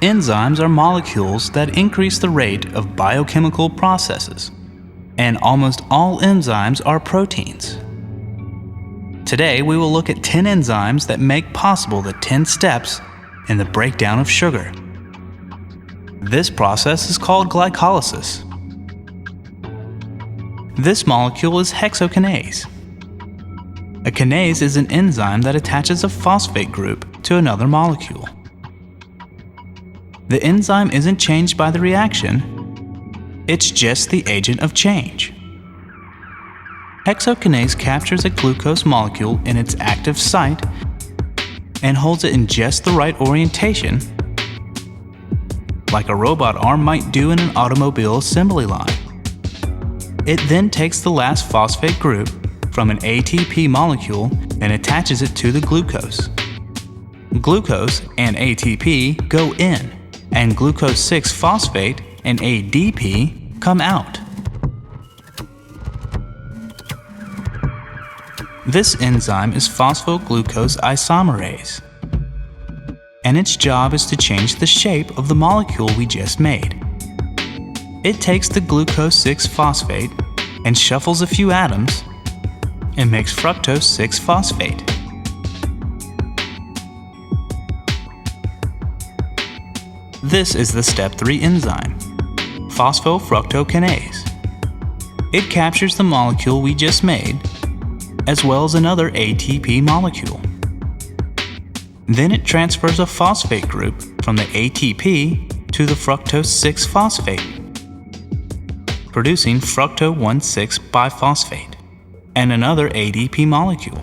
Enzymes are molecules that increase the rate of biochemical processes, and almost all enzymes are proteins. Today, we will look at 10 enzymes that make possible the 10 steps in the breakdown of sugar. This process is called glycolysis. This molecule is hexokinase. A kinase is an enzyme that attaches a phosphate group to another molecule. The enzyme isn't changed by the reaction, it's just the agent of change. Hexokinase captures a glucose molecule in its active site and holds it in just the right orientation, like a robot arm might do in an automobile assembly line. It then takes the last phosphate group from an ATP molecule and attaches it to the glucose. Glucose and ATP go in, and glucose 6-phosphate and ADP come out. This enzyme is phosphoglucose isomerase, and its job is to change the shape of the molecule we just made. It takes the glucose 6-phosphate and shuffles a few atoms and makes fructose 6-phosphate. This is the step 3 enzyme, phosphofructokinase. It captures the molecule we just made, as well as another ATP molecule. Then it transfers a phosphate group from the ATP to the fructose 6-phosphate, producing fructo 1,6-biphosphate and another ADP molecule.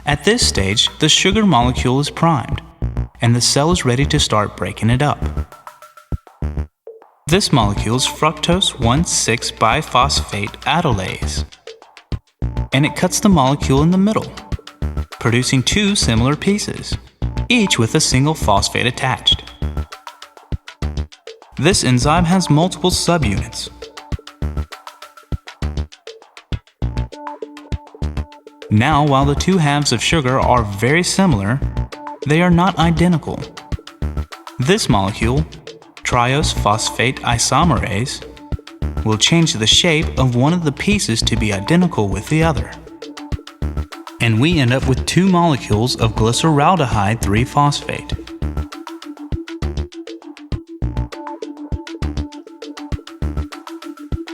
At this stage, the sugar molecule is primed, and the cell is ready to start breaking it up. This molecule is fructose 1,6-biphosphate aldolase, and it cuts the molecule in the middle, producing two similar pieces, each with a single phosphate attached. This enzyme has multiple subunits. Now, while the two halves of sugar are very similar, they are not identical. This molecule, triose phosphate isomerase, will change the shape of one of the pieces to be identical with the other. And we end up with two molecules of glyceraldehyde 3-phosphate.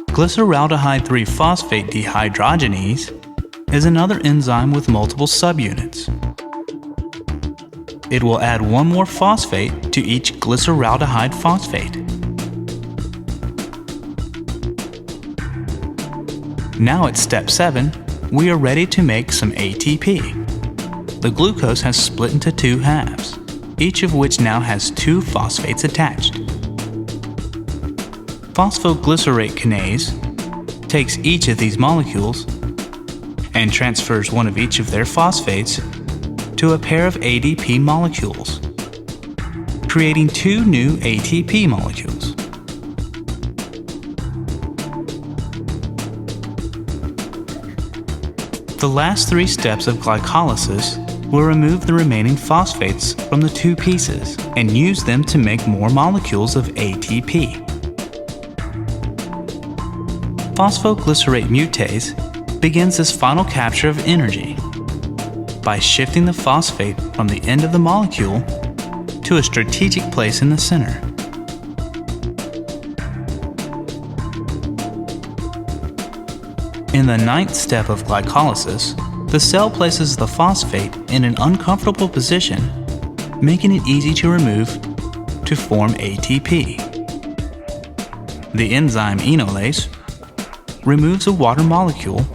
Glyceraldehyde 3-phosphate dehydrogenase is another enzyme with multiple subunits. It will add one more phosphate to each glyceraldehyde phosphate. Now at step 7, we are ready to make some ATP. The glucose has split into two halves, each of which now has two phosphates attached. Phosphoglycerate kinase takes each of these molecules and transfers one of each of their phosphates to a pair of ADP molecules, creating two new ATP molecules. The last 3 steps of glycolysis will remove the remaining phosphates from the two pieces and use them to make more molecules of ATP. Phosphoglycerate mutase begins this final capture of energy by shifting the phosphate from the end of the molecule to a strategic place in the center. In the 9th step of glycolysis, the cell places the phosphate in an uncomfortable position, making it easy to remove to form ATP. The enzyme enolase removes a water molecule,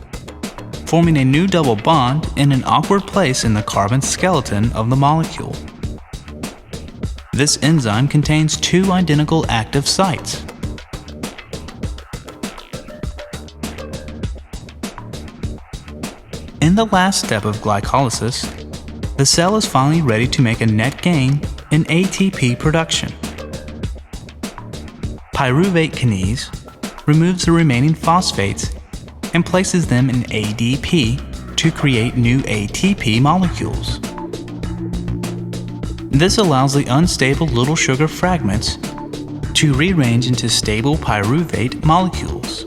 forming a new double bond in an awkward place in the carbon skeleton of the molecule. This enzyme contains two identical active sites. In the last step of glycolysis, the cell is finally ready to make a net gain in ATP production. Pyruvate kinase removes the remaining phosphates and places them in ADP to create new ATP molecules. This allows the unstable little sugar fragments to rearrange into stable pyruvate molecules.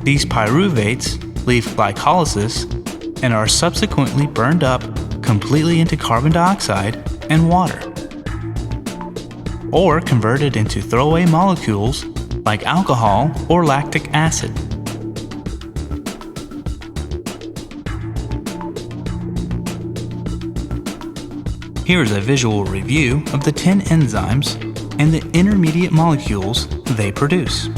These pyruvates leave glycolysis and are subsequently burned up completely into carbon dioxide and water, or converted into throwaway molecules like alcohol or lactic acid. Here is a visual review of the 10 enzymes and the intermediate molecules they produce.